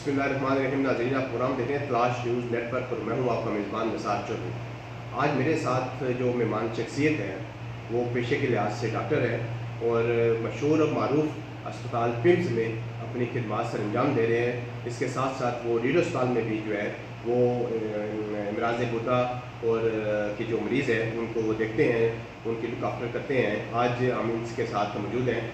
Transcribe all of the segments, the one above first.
बिस्मिल्लाहिर्रहमानिर्रहीम। नाज़रीन, आप प्रोग्राम देख रहे हैं तलाश न्यूज़ नेटवर्क पर। मैं हूँ आपका मेज़बान निसार चौधरी। आज मेरे साथ जो मेहमान शख्सियत है वो पेशे के लिहाज से डॉक्टर है और मशहूर और मारूफ अस्पताल पिम्स में अपनी खिदमात सर अंजाम दे रहे हैं। इसके साथ साथ वो रीड अस्पताल में भी जो है वो अमराज़ गुर्दा और के जो मरीज़ हैं उनको वो देखते हैं, उनकी लुक आफ्टर करते हैं। आज हम इनके साथ मौजूद हैं,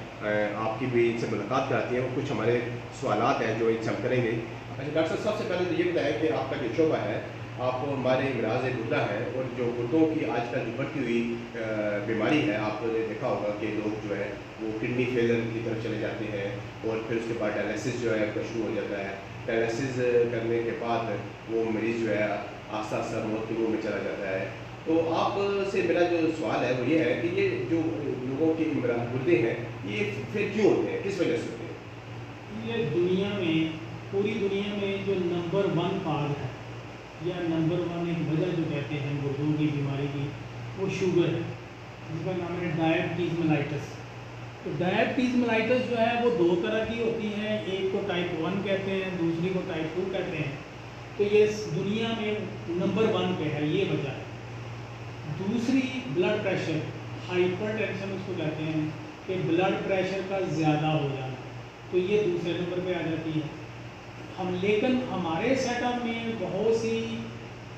आपकी भी इनसे मुलाकात कराती हैं और कुछ हमारे सवालात हैं जो इनसे हम करेंगे। अच्छा डॉक्टर साहब, सबसे पहले तो ये बताएं कि आपका जो शोबा है, आप हमारे अमराज़ गुर्दा है और जो गुर्दों की आजकल जो बढ़ती हुई बीमारी है, आपने देखा होगा कि लोग जो है वो किडनी फेलियर की तरफ चले जाते हैं और फिर उसके बाद डायलिसिस जो है उसका शुरू हो जाता है। डायलिसिस करने के बाद वो मरीज़ जो है आस्ता आस्ता मौत के मुँह में चला जाता है। तो आपसे मेरा जो सवाल है वो ये है कि ये जो लोगों के गुर्दे हैं ये फिर क्यों होते हैं, किस वजह से होते हैं? ये दुनिया में, पूरी दुनिया में जो नंबर 1 काज है या नंबर 1 एक वजह जो कहते हैं गुर्दों की बीमारी की, वो शुगर है, जिसका नाम है डायबिटीज़ मेलाइटस। तो डायबिटीज़ मेलाइटस जो है वो 2 तरह की होती हैं, एक को टाइप 1 कहते हैं, दूसरी को टाइप 2 कहते हैं। तो ये दुनिया में नंबर 1 पे है, ये वजह है। दूसरी ब्लड प्रेशर, हाइपरटेंशन उसको कहते हैं कि ब्लड प्रेशर का ज़्यादा हो जाना, तो ये दूसरे नंबर पे आ जाती है। लेकिन हमारे सेटअप में बहुत सी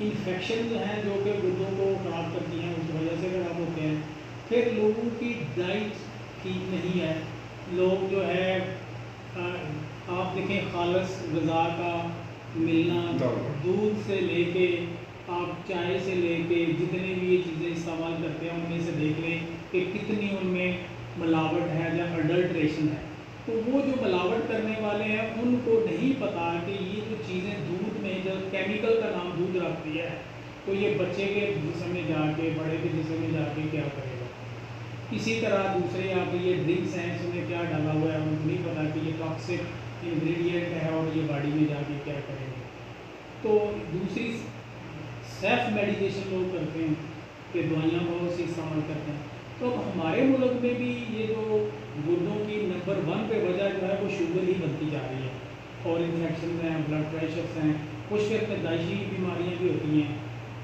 इन्फेक्शन जो हैं जो कि गुर्दों को ख़राब करती हैं, उस वजह से ख़राब होते हैं। फिर लोगों की डाइट ठीक नहीं है। लोग जो है आप देखें खालस ग़िज़ा का मिलना, दूध से लेके आप चाय से लेके जितने भी ये चीज़ें इस्तेमाल करते हैं उनमें से देख लें कि कितनी उनमें मिलावट है या अडल्ट्रेशन है। तो वो जो मिलावट करने वाले हैं उनको नहीं पता कि ये जो चीज़ें दूध में, जो केमिकल का नाम दूध रख दिया है, तो ये बच्चे के जिस्म में जाके, बड़े के जिस्म में जाके क्या करेगा। इसी तरह दूसरे आप ये ड्रिंक्स हैं, इसमें क्या डाला हुआ है उनको नहीं पता कि ये टॉक्सिक इंग्रेडिएंट है और ये बॉडी में जाके क्या करेंगे। तो दूसरी सेल्फ मेडिकेशन लोग करते हैं कि दवाइयाँ बहुत सी इस्तेमाल करते हैं। तो हमारे मुल्क में भी ये जो गुर्दों की नंबर 1 पे वजह जो है वो शुगर ही बनती जा रही है, और इन्फेक्शन हैं, ब्लड प्रेशर्स हैं, कुछ फिर पैदाइशी बीमारियाँ भी होती हैं।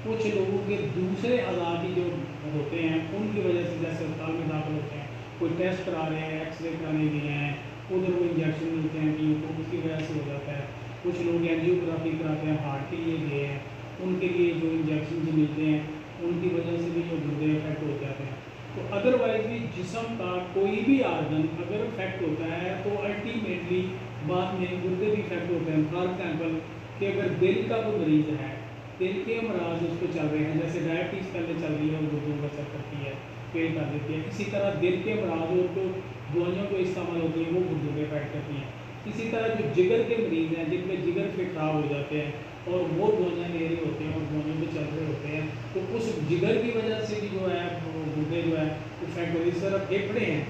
कुछ लोगों के दूसरे अज़ा भी जो होते हैं उनकी वजह से जैसे अस्पताल में दाखिल होते हैं, कोई टेस्ट करा रहे हैं, एक्सरे कराने गए हैं, उधर वो इंजेक्शन मिलते हैं कि तो उसकी वजह से हो जाता है। कुछ लोग एंजियोग्राफी कराते हैं, हार्ट के लिए गए हैं, उनके लिए जो इंजेक्शन जो मिलते हैं उनकी वजह से भी जो गुर्दे इफेक्ट हो जाते हैं। तो अदरवाइज भी जिस्म का कोई भी आर्गन अगर इफेक्ट होता है तो अल्टीमेटली बाद में गुर्दे भी इफेक्ट होते हैं। फॉर एग्जाम्पल कि अगर दिल का कोई मरीज़ है, दिल के अमराज उसको चल रहे हैं, जैसे डायबिटीज़ पहले चल रही है वो गुर्दों का असर करती है, फेल कर देती है। इसी तरह दिल के अमराज और जो दवाइयों को इस्तेमाल होती हैं वो गुर्दों को इफेक्ट करती हैं। इसी तरह जो जिगर के मरीज़ हैं जिनमें जिगर फिर खराब हो जाते हैं और वो दवाइयाँ ले रहे होते हैं और दवाइयों पे चल रहे होते हैं, तो उस जिगर की वजह से भी जो है गुर्दे जो है इफेक्ट होती है। इस तरह फेफड़े हैं,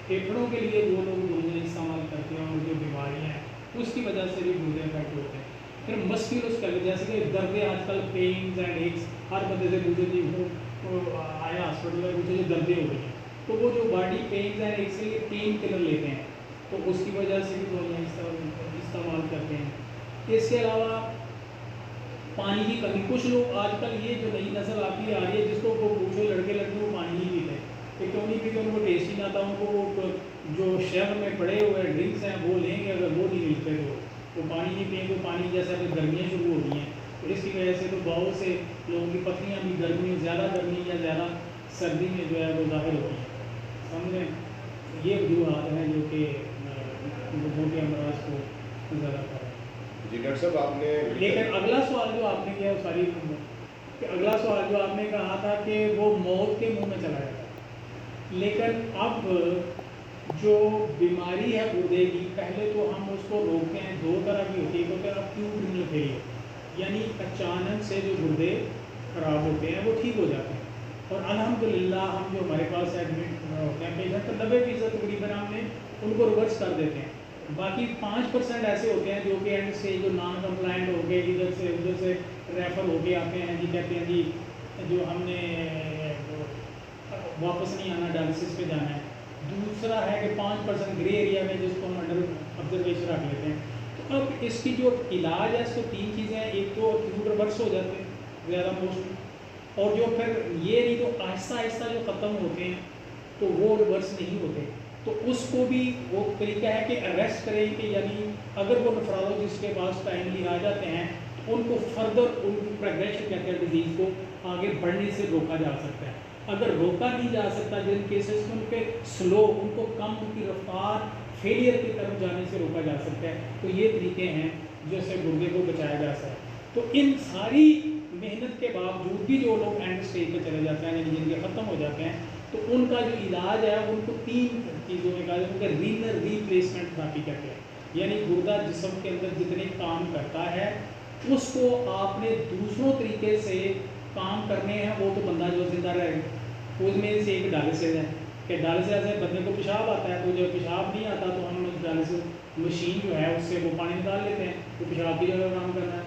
फेफड़ों के लिए वो लोग दवाइयाँ इस्तेमाल करते हैं और जो बीमारियाँ हैं उसकी वजह से भी गुर्दे इफेक्ट होते हैं। फिर मस्कुलोस्केलेटल, जैसे कि दर्द आजकल पेन्स एंड एक्स हर बंदे से पूछे जी वो आया हॉस्पिटल में पूछे जो दर्दें हो रही हैं, तो वो जो बॉडी पेन्स एंड एक्स के लिए पेन किलर लेते हैं, तो उसकी वजह से भी दवाइयाँ इस्तेमाल करते हैं। इसके अलावा पानी की कमी, कुछ लोग आजकल ये जो नई नस्ल आती आ रही है जिसको वो पूछो लड़के लड़के वो पानी नहीं पीते, कि क्यों नहीं पीते, उनको टेस्ट ही ना आता। उनको वो जो शहर में पड़े हुए ड्रिंक्स हैं वो लेंगे, अगर वो नहीं मिलते तो वो पानी नहीं पिएंगे। पानी जैसे अगर गर्मियाँ शुरू हो गई हैं तो इसकी वजह से तो बहुत से लोगों की पत्नियाँ भी गर्मी, ज़्यादा गर्मी या ज़्यादा सर्दी में जो है वो ज़ाहिर होती हैं। समझें, ये वजूहत हैं जो कि गुर्दों के अमराज को ज़्यादा कर रहे हैं। जी डॉक्टर साहब, आपने लेकिन अगला सवाल जो आपने किया सारी कि अगला सवाल जो आपने कहा था कि वो मौत के मुंह में चला जाता है। लेकिन अब जो बीमारी है गुर्दे की, पहले तो हम उसको रोकते हैं। 2 तरह की होती है, एक होता है एक्यूट रीनल फेलियर, यानी अचानक से जो गुर्दे खराब होते हैं वो ठीक हो जाते हैं, और अल्हम्दुलिल्लाह हम जो हमारे पास एडमिट होते हैं पेशेंट, तो 90% तकरीबन हमने उनको रिवर्स कर देते हैं। बाकी 5% ऐसे होते हैं जो कि एंड से जो नॉन कंप्लाइंट हो गए, इधर से उधर से रेफ़र होके आते हैं जी, कहते हैं जी जो हमने वापस नहीं आना, डायलिसिस पे जाना है। दूसरा है कि 5% ग्रे एरिया में जिसको हम अंडर ऑब्जर्वेशन रख लेते हैं। तो अब इसकी जो इलाज है इसको 3 चीज़ें हैं, एक तो एक्यूट रिवर्स हो जाते हैं ज़्यादा मोस्टली, और जो फिर ये नहीं तो आहिस्ता आहिस्ता जो ख़त्म होते हैं तो वो रिवर्स नहीं होते, तो उसको भी वो तरीका है कि अरेस्ट करें कि यानी अगर वो नेफ्रोलॉजिस्ट के पास टाइमली आ जाते हैं तो उनको फर्दर उनकी प्रोग्रेशन कहते हैं डिजीज़ को आगे बढ़ने से रोका जा सकता है। अगर रोका नहीं जा सकता जिन केसेस में उनके स्लो उनको कम उनकी रफ्तार फेलियर की तरफ जाने से रोका जा सकता है, तो ये तरीके हैं जिससे गुर्दे को बचाया जा सकता है। तो इन सारी मेहनत के बावजूद भी जो लोग एंड स्टेज पे चले जाते हैं यानी जिनके ख़त्म हो जाते हैं, तो उनका जो इलाज है उनको 3 चीज़ों में कहा जाता है, उनका रीनल रिप्लेसमेंट थेरेपी कहते हैं। यानी गुर्दा जिस्म के अंदर जितने काम करता है उसको आपने दूसरों तरीके से काम करने हैं, वो तो बंदा जो जिंदा रहेगा। उसमें से एक डायलिसिस है कि डायलिसिस से बंदे को पेशाब आता है, तो जब पेशाब नहीं आता तो हम उस डायलिसिस मशीन जो है उससे वो पानी निकाल लेते हैं, तो पेशाब की जगह काम करना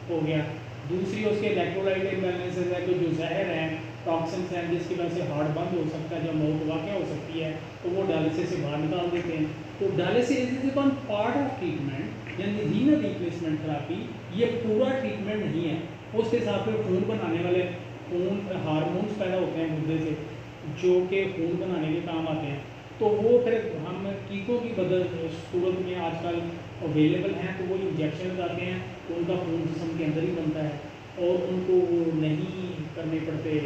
हो गया। दूसरी उसके इलेक्ट्रोलाइट इम्बैलेंसेस है, तो जो जहर है टॉक्सिन्स हैं जिसकी वजह से हार्ट बंद हो सकता है, जब मौत वाक़या हो सकती है, तो वो डायलिसिस से बाहर निकाल देते हैं। तो dialysis is one part of treatment, यानी रीनल रिप्लेसमेंट थेरेपी ये पूरा ट्रीटमेंट नहीं है। उसके साथ में खून बनाने वाले खून हार्मोन्स पैदा होते हैं गुर्दे से जो कि खून बनाने के काम आते हैं, तो वो फिर हम टीकों की बदल सूरत में आजकल अवेलेबल हैं, तो वो इंजेक्शन लगाते हैं तो उनका खून जिस्म के अंदर ही बनता है और उनको वो नहीं करने पड़ते,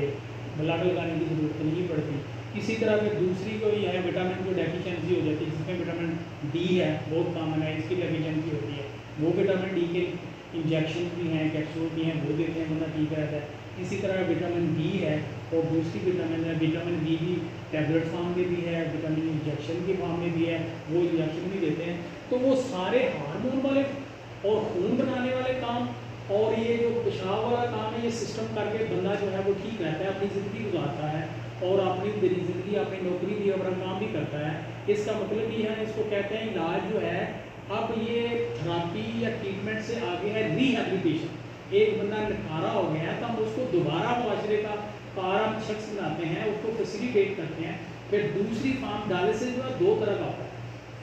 ब्लड लगाने की ज़रूरत नहीं पड़ती। इसी तरह फिर दूसरी कोई है विटामिन की डेफिशिएंसी हो जाती है, जिसमें विटामिन डी है, बहुत कॉमन है, इसकी डेफिशिएंसी होती है, वो विटामिन डी के इंजेक्शन भी हैं, कैप्सूल भी हैं, वो देते हैं, बंदा ठीक रहता है। इसी तरह विटामिन बी है और दूसरी विटामिन है, विटामिन बी भी टैबलेट फॉर्म में भी है, विटामिन इंजेक्शन के फॉर्म में भी है, वो इंजेक्शन भी देते हैं। तो वो सारे हार्मोन वाले और खून बनाने वाले काम और ये जो पेशाब वाला काम है, ये सिस्टम करके बंदा जो है वो ठीक रहता है, अपनी ज़िंदगी गुजारता है और अपनी ज़िंदगी अपनी नौकरी भी अपना काम भी करता है। इसका मतलब ये है, इसको कहते हैं इलाज जो है अब ये थेरेपी या ट्रीटमेंट से आगे है रिहेबिलिटेशन। एक बंदा नकारा हो गया है तो हम उसको दोबारा मुआशरे का कारम शख्स बनाते हैं, उसको फैसिलिटेट करते हैं। फिर दूसरी फॉर्म डायलिसिस जो है 2 तरह का होता है,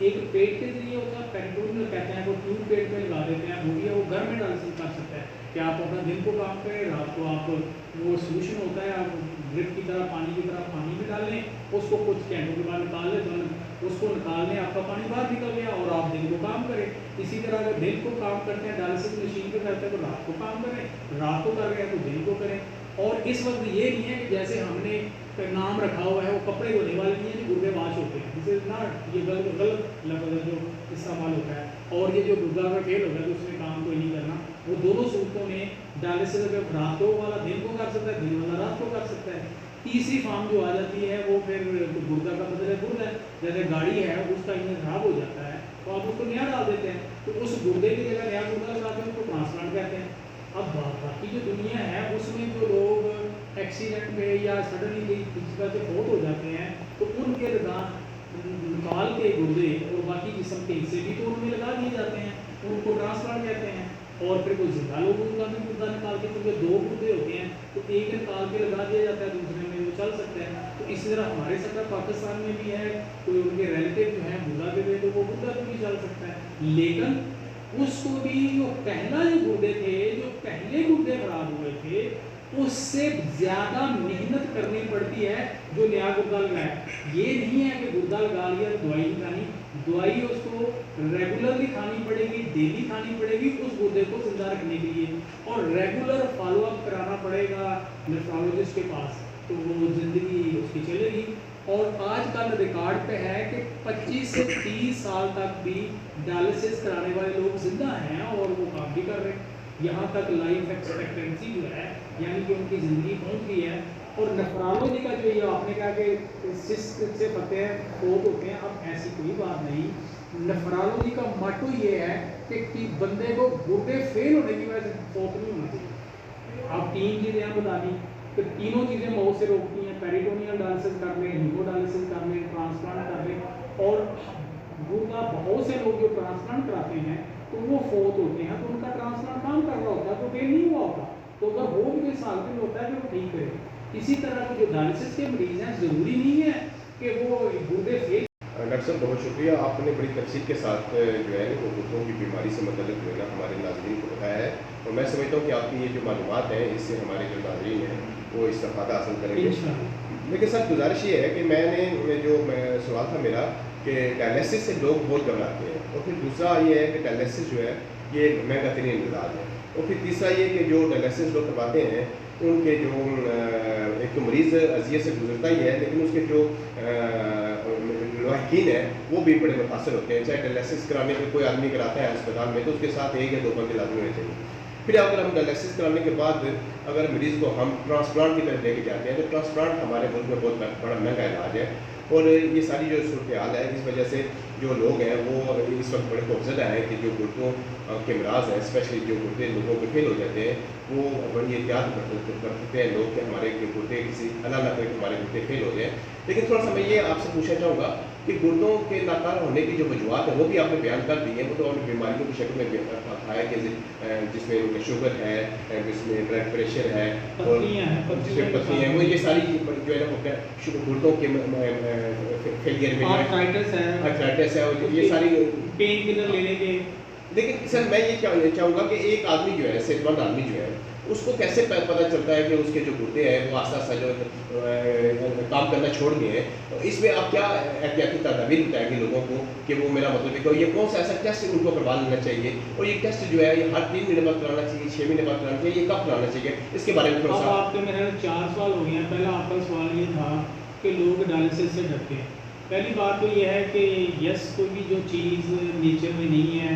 एक पेट के जरिए होता है, पेरिटोनियल कहते हैं, वो ट्यूब पेट में लगा देते हैं, वो भी है, वो घर में डायलिसिस कर सकता है कि आप अपना दिन को काम करें, रात को आप वो सोल्यूशन होता है, आप ड्रिप की तरह पानी की तरह पानी में डाल लें, उसको कुछ घंटों के बाद निकाल लें, तो उसको निकालने आपका पानी बाहर निकल गया और आप दिन को काम करें। इसी तरह अगर दिन को काम करते हैं डायलिसिस मशीन पे करते हैं तो रात को काम करें, रात को कर रहे हैं तो दिन को करें। और इस वक्त ये नहीं है कि जैसे हमने नाम रखा हुआ है वो कपड़े धोने वाले नहीं है जो गुर्दे वाश होते हैं, जिसे ना ये गलत लफ्ज़ जो इस्तेमाल होता है, और ये जो गुर्दा का फेल होता है तो उसमें काम कोई नहीं करना। वो दोनों सूरतों में डायलिसिस अगर रात को वाला दिन को कर सकता है, दिन वाला रात को कर सकता है। तीसरी फॉर्म जो आ जाती है वो फिर गुर्दा का बदले गुर्दा है, जैसे गाड़ी है उसका इंजन खराब हो जाता है तो आप उसको नया डाल देते हैं, तो उस गुर्दे की जगह नया गुर्दा लगाते हैं, उसको ट्रांसप्लांट कहते हैं। अब बाकी जो दुनिया है उसमें जो लोग एक्सीडेंट में या सडनली किसी तरह से फौत हो जाते हैं तो उनके निकाल के गुर्दे और बाकी जिस्म के हिस्से भी तो उनमें लगा दिए जाते हैं, उनको ट्रांसप्लांट कहते हैं। और फिर कोई जिंदा लोगों का भी गुर्दा निकाल के, क्योंकि 2 गुर्दे होते हैं तो एक निकाल के लगा दिया जाता है, दूसरे में वो चल सकता है। तो इसी तरह हमारे सरकार पाकिस्तान में भी है, कोई उनके रिलेटिव जो है गुर्दा दे दे तो वो गुर्दा भी चल सकता है। लेकिन उसको भी जो पहला जो गुर्दे थे, जो पहले गुर्दे खराब हुए थे, उससे ज़्यादा मेहनत करनी पड़ती है जो नया गुर्दा लगाया। ये नहीं है कि गुर्दा लगा लिया दवाई नहीं खानी, दवाई उसको रेगुलरली खानी पड़ेगी, डेली खानी पड़ेगी उस गुर्दे को जिंदा रखने के लिए, और रेगुलर फॉलोअप कराना पड़ेगा नेफ्रोलॉजिस्ट के पास, तो वो ज़िंदगी उसकी चलेगी। और आजकल रिकॉर्ड पे है कि 25 से 30 साल तक भी डायलिसिस कराने वाले लोग जिंदा हैं और वो काम भी कर रहे हैं। यहाँ तक लाइफ एक्सपेक्टेंसी जो है यानी कि उनकी ज़िंदगी पहुँच गई है। और नेफ्रोलॉजी का जो ये आपने कहा कि सिस्ट से पते हैं फौत होते हैं, अब ऐसी कोई बात नहीं। नेफ्रोलॉजी का मोटो ये है कि बंदे को गुर्दे फेल होने की वजह से फौत नहीं होना चाहिए। आप 3 चीज़ें यहाँ बता दी, तो तीनों चीज़ें मौत से रोकती हैं, पेरिटोनियल डायलिसिस कर लें, हीमोडायलिसिस कर लें, ट्रांसप्लांट कर लें। और गुर्दा बहुत से लोग जो ट्रांसप्लांट कराते हैं तो वो फौत होते हैं, तो उनका ट्रांसप्लांट काम कर रहा होता है तो फेल नहीं हुआ होता, तो अगर वो भी कोई साल में होता है कि वो ठीक करे। इसी तरह के जो डायलिसिस के मरीज हैं ज़रूरी नहीं है कि वो गुर्दे फेल। डॉक्टर डॉक्टर साहब बहुत शुक्रिया, आपने बड़ी तफसील के साथ जो है वो घुटनों की बीमारी से मतलब जो है ना हमारे नाज़रीन को बताया है, और मैं समझता हूँ कि आपकी ये जो मालूमात हैं इससे हमारे जो नाज़रीन हैं वो इस्तेफ़ादा हासिल करेंगे। लेकिन सर गुजारिश ये है कि सवाल था मेरा कि डायलिसिस से लोग बहुत घबराते हैं, और फिर दूसरा ये है कि डायलिसिस जो है ये महंगा तरीन इलाज है, और फिर तीसरा ये कि जो डायलिसिस लोग करवाते हैं उनके जो एक तो मरीज़ अजियत से गुजरता ही है, लेकिन उसके जो लवाहिकीन है वो भी बड़े मुतासर होते हैं। चाहे डायलिसिस कराने के कोई आदमी कराता है अस्पताल में तो उसके साथ 1 या 2 बंदे लाजमी होने चाहिए। फिर अगर हम डायलिसिस कराने के बाद अगर मरीज़ को हम ट्रांसप्लांट की तरफ लेके जाते हैं तो ट्रांसप्लांट हमारे मुल्क में बहुत बड़ा महंगा इलाज है, और ये सारी जो सूरत हाल है इस वजह से जो लोग हैं वो इस वक्त बड़े खौफजदा हैं कि जो गुर्दों के अमराज हैं, स्पेशली जो गुर्दे लोगों के फेल हो जाते हैं, वो बड़ी एहतियात करते हैं लोग कि हमारे गुर्दे किसी अल्लाह ना करे कि हमारे गुर्दे फेल हो जाए। लेकिन थोड़ा सा मैं ये आपसे पूछना चाहूँगा कि गुर्दों के नाकार होने की जो वजूहत है वो भी आपने बयान कर दी है, वो तो और बीमारियों की शक्ल में कहा है कि जिसमें उनका शुगर है, जिसमें ब्लड प्रेशर है, और जिसमें पत्नी है, वो ये सारी जो है ना गुर्दों के फेलियर में आर्थराइटिस है, और ये सारी पेन किलर लेने के। लेकिन सर मैं ये चाहूँगा कि एक आदमी जो है सेहतमंद आदमी जो है उसको कैसे पता चलता है कि उसके जो गुर्दे हैं वो आस्ता आस्ता जो काम करना छोड़ गए हैं, तो इसमें आप क्या एहतियाती तदाबीर बताएंगे लोगों को कि वो मेरा मतलब है कि ये कौन सा ऐसा टेस्ट उनको करवा लेना चाहिए, और ये टेस्ट जो है ये हर 3 महीने बाद कराना चाहिए, 6 महीने बाद कराना चाहिए, ये कब कराना चाहिए, इसके बारे में थोड़ा सा। आपके मेरे 4 सवाल हो गए हैं। पहला आपका सवाल ये था कि लोग डायलिसिस से डरते हैं। पहली बात तो ये है कि यस, कोई भी जो चीज़ नेचर में नहीं है,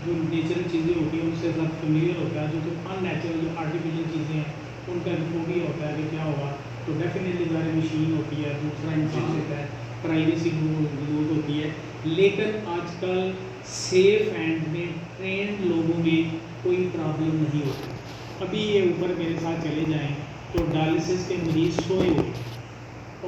जो नेचुरल चीज़ें होती हैं उनसे सब फेमिलियर होता है, जो अननेचुरल जो आर्टिफिशियल चीज़ें हैं उनका भी होता है कि क्या होगा, तो डेफिनेटली ज़्यादा मशीन होती है, दूसरा इंसान होता है, प्राइवेसी लूज होती है। लेकिन आजकल सेफ एंड में ट्रेंड लोगों में कोई प्रॉब्लम नहीं होती। अभी ये ऊपर मेरे साथ चले जाएँ तो डायलिसिस के मरीज सोए हुए,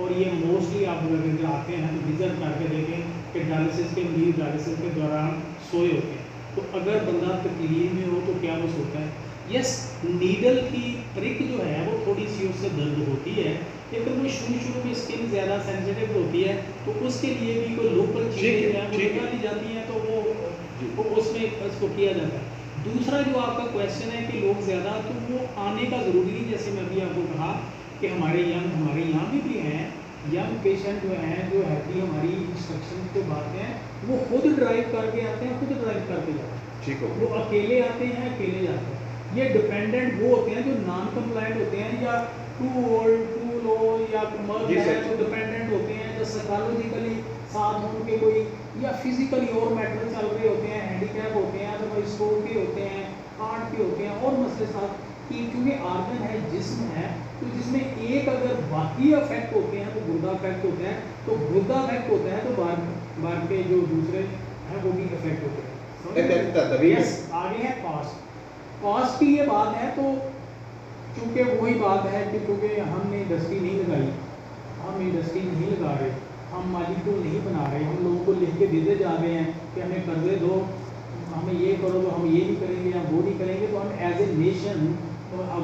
और ये मोस्टली आप अगर आते हैं तो विज़िट करके देखें कि डायलिसिस के मरीज डायलिसिस के दौरान सोए होते हैं। तो अगर बंदा तकलीफ में हो तो क्या वो सोता है? यस, नीडल की प्रिक जो है वो थोड़ी सी उससे दर्द होती है, लेकिन वो शुरू में स्किन ज़्यादा सेंसिटिव होती है, तो उसके लिए भी कोई लोकल चीज़ें जो है वो निकाली जाती हैं, तो वो उसमें इसको किया जाता है। दूसरा जो आपका क्वेश्चन है कि लोग ज़्यादा, तो वो आने का ज़रूरी नहीं, जैसे मैं अभी आपको कहा कि हमारे यहाँ भी हैं यंग पेशेंट जो हैं, जो हैप्पी हमारी इंस्ट्रक्शन के बाद हैं, वो खुद ड्राइव करके आते हैं, खुद ड्राइव करके जाते हैं, ठीक हो, वो अकेले आते हैं, अकेले जाते हैं। ये डिपेंडेंट वो होते हैं जो नॉन कंप्लाइंट होते हैं, या टू ओल्ड टू लो या मर्द है, जो डिपेंडेंट होते हैं, जो साइकोलॉजिकली साथ उनके कोई या फिजिकली और मैटर चल रहे होते हैं, हैंडीकैप होते हैं, अदरवाइज स्ट्रोक के होते हैं, हार्ट के होते हैं, और मसले साथ कि क्योंकि आर्गन है, जिस्म है, तो जिसमें एक अगर बाकी अफेक्ट होते हैं तो गुर्दा अफेक्ट होता है, तो गुर्दा अफेक्ट होता है तो बार के जो दूसरे हैं वो भी अफेक्ट होते हैं। यस, आगे है कॉस्ट की ये बात है, तो चूँकि वही बात है कि क्योंकि हमने इंडस्ट्री नहीं लगाई, हम इंडस्ट्री नहीं लगा रहे, हम मालिक्यूल नहीं बना रहे, हम लोगों को लिख के भेजे जा रहे हैं कि हमें कर्जे दो, हमें ये करो, तो हम ये नहीं करेंगे या वो नहीं करेंगे, तो हम एज ए नेशन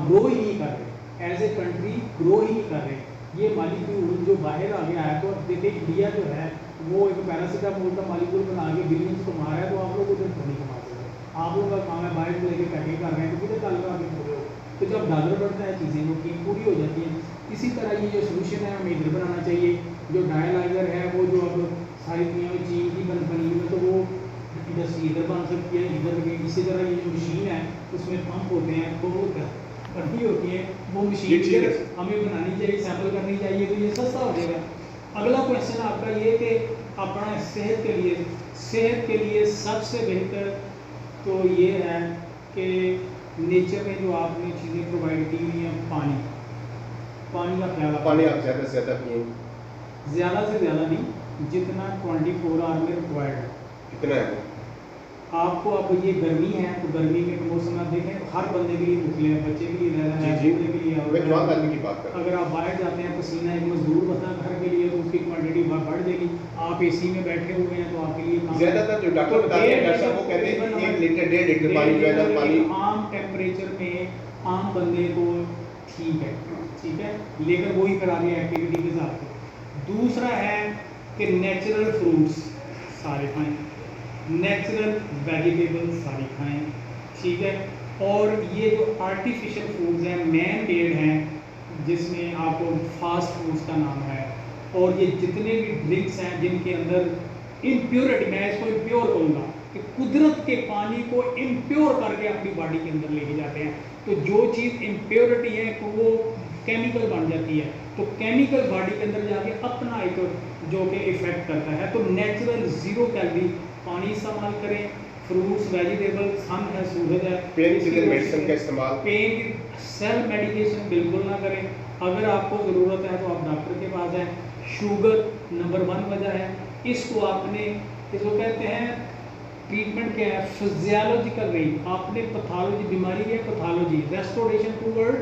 ग्रो ही नहीं कर रहे, एज ए कंट्री ग्रो ही नहीं कर रहे। ये मालिक्यूल जो बाहर आ गया है, तो देखिए इंडिया जो है वो एक पैरासीटामोल का मालिक्यूल बना के बिलियंस कमा रहा है, तो आप लोग उधर नहीं कमा सकते। आप लोगों का काम है बाहर से लेके पैकिंग कर रहे हैं, तो किधर डाल आगे पूरे हो, तो जब डॉलर बढ़ता है चीज़ें वो कीमत पूरी हो जाती हैं। इसी तरह ये जो सोल्यूशन है हमें इधर बनाना चाहिए, जो डायलाइजर है वो जो अब सारी दुनिया में चीन की बनी हुई है, तो वो इंडस्ट्री इधर बन सकती है, इधर लगे। इसी तरह ये जो मशीन है उसमें पंप होते हैं, तो वो भर्ती होती है, वो मशीन हमें बनानी चाहिए, सैंपल करनी चाहिए, तो ये सस्ता हो जाएगा। अगला क्वेश्चन आपका ये कि अपना सेहत के लिए सबसे बेहतर तो ये है कि नेचर में जो आपने चीज़ें प्रोवाइड की हुई हैं, पानी का ख्याल, पानी आप ज़्यादा से ज़्यादा पिए, ज़्यादा से ज़्यादा नहीं, जितना 24 आवर में रिक्वायर्ड है कितना है आपको। अब ये गर्मी है तो गर्मी में मौसम आप देखें हर बंदे के लिए मुश्किल है, बच्चे के लिए रहना है, बूढ़े के लिए, अगर आप बाहर जाते हैं पसीना एक मजदूर बता घर के लिए, तो उसकी क्वांटिटी बढ़ जाएगी। आप एसी में बैठे हुए हैं तो आपके लिए ज़्यादातर जो डॉक्टर बताते हैं, डॉक्टर साहब वो कहते हैं 1 लीटर 1.5 लीटर पानी जो है ना, पानी आम टेम्परेचर में आम बंदे को ठीक है, लेकिन वही करा दिया एक्टिविटी के हिसाब से। दूसरा है कि नेचुरल फ्रूट्स सारे खाएं, नेचुरल वेजिटेबल्स सारी खाएं, ठीक है। और ये जो आर्टिफिशियल फूड्स हैं, मैन मेड हैं, जिसमें आपको फास्ट फूड्स का नाम है, और ये जितने भी ड्रिंक्स हैं जिनके अंदर इम्प्योरिटी, मैं इसको इम्प्योर कहूँगा कि कुदरत के पानी को इम्प्योर करके अपनी बॉडी के अंदर लेके जाते हैं। तो जो चीज़ इम्प्योरिटी है तो वो केमिकल बन जाती है, तो केमिकल बॉडी के अंदर जाके अपना एक जो कि इफेक्ट करता है। तो नेचुरल ज़ीरो कैलोरी पानी इस्तेमाल करें, फ्रूट्स वेजिटेबल, सन है, सूरज है। पेन किलर मेडिसिन का इस्तेमाल, पेन सेल्फ मेडिकेशन बिल्कुल ना करें। अगर आपको ज़रूरत है तो आप डॉक्टर के पास हैं। शुगर नंबर 1 वजह है। इसको आपने, इसको कहते हैं, ट्रीटमेंट क्या है, फिजियोलॉजिकल रेंज। आपने पैथोलॉजी, बीमारी है पैथोलॉजी, रेस्टोरेशन टूवर्ड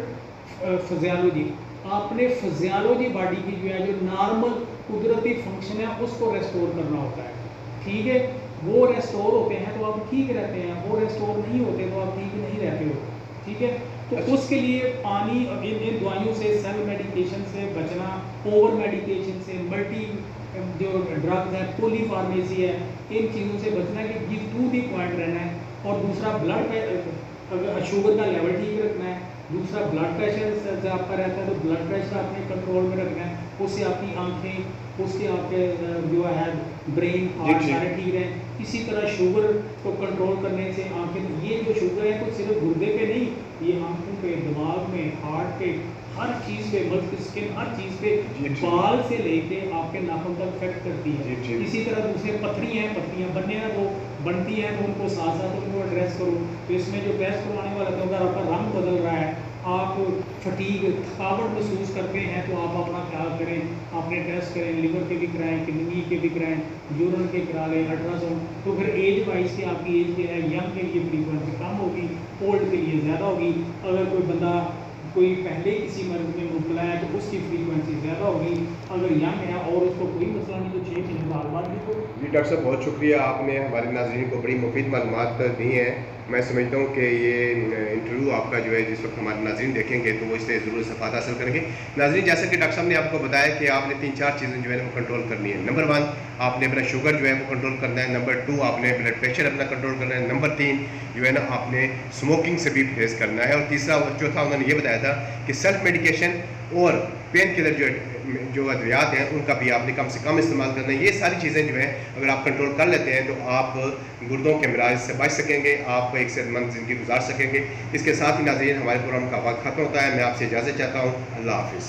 फिजियोलॉजी। आपने फिजियोलॉजी बॉडी की जो है, जो नॉर्मल कुदरती फंक्शन है, उसको रेस्टोर करना होता है, ठीक है। वो रेस्टोर होते हैं तो आप ठीक रहते हैं, वो रेस्टोर नहीं होते तो आप ठीक नहीं रहते हो, ठीक है। तो उसके लिए पानी, इन दवाइयों से, सेल्फ मेडिकेशन से बचना, ओवर मेडिकेशन से, मल्टी जो ड्रग्स है, पोली फार्मेसी है, इन चीज़ों से बचना है कि ये 2 पॉइंट रहना है। और दूसरा ब्लड, अगर शुगर का लेवल ठीक रखना है। दूसरा ब्लड प्रेशर से आपका रहता है तो ब्लड प्रेशर आपने कंट्रोल में रखना है, उससे आपकी आंखें, उससे आपके जो है ब्रेन, हार्ट सारे ठीक रहें। इसी तरह शुगर को कंट्रोल करने से आंखें, ये जो शुगर है तो सिर्फ गुर्दे पे नहीं, ये आंखों पे, दिमाग में, हार्ट पे, हर चीज़ पे, मस्तिष्क, हर चीज़ पे, बाल से लेके आपके नाखून तक इफेक्ट करती है। इसी तरह दूसरे पथरियाँ बनने हैं, वो बनती हैं तो उनको साथ साथ उनको एड्रेस करो। तो इसमें जो टेस्ट करवाने वाला था, अगर आपका रंग बदल रहा है, आप फटीग, थकावट महसूस करते हैं, तो आप अपना ख्याल करें, अपने टेस्ट करें, लिवर के भी कराएं, किडनी के भी कराएं, यूरिन के करा लें, अल्ट्रासाउंड। तो फिर एज वाइज के आपकी एज क्या है, यंग के लिए फ्रीक्वेंसी कम होगी, ओल्ड के लिए ज़्यादा होगी। अगर कोई बंदा कोई पहले किसी मर्ज में मुबतला है तो उसकी फ्रीक्वेंसी ज़्यादा होगी। अगर यंग है और उसको कोई मसला नहीं तो 6 महीने बाद भी। तो जी डॉक्टर साहब, बहुत शुक्रिया, आपने हमारे नाज़रीन को बड़ी मुफीद मालूमात दी हैं। मैं समझता हूँ कि ये इंटरव्यू आपका जो है, जिस वक्त हमारे नाज़रीन देखेंगे तो वो इससे ज़रूर सफ़ात हासिल करेंगे। नाज़रीन, जैसा कि डॉक्टर साहब ने आपको बताया कि आपने 3-4 चीज़ें जो है वो कंट्रोल करनी है। नंबर 1, आपने अपना शुगर जो है वो कंट्रोल करना है। नंबर 2, आपने ब्लड प्रेशर अपना कंट्रोल करना है। नंबर 3 जो है ना, आपने स्मोकिंग से भी परहेज़ करना है। और तीसरा और चौथा उन्होंने ये बताया था कि सेल्फ मेडिकेशन और पेन किलर जो अद्वियात हैं उनका भी आपने कम से कम इस्तेमाल करना है। ये सारी चीज़ें जो हैं अगर आप कंट्रोल कर लेते हैं तो आप गुर्दों के अमराज से बच सकेंगे, आप एक सेहतमंद ज़िंदगी गुजार सकेंगे। इसके साथ ही नाज़रीन, हमारे प्रोग्राम का वक्त खत्म होता है। मैं आपसे इजाज़त चाहता हूँ। अल्लाह हाफ़िज़।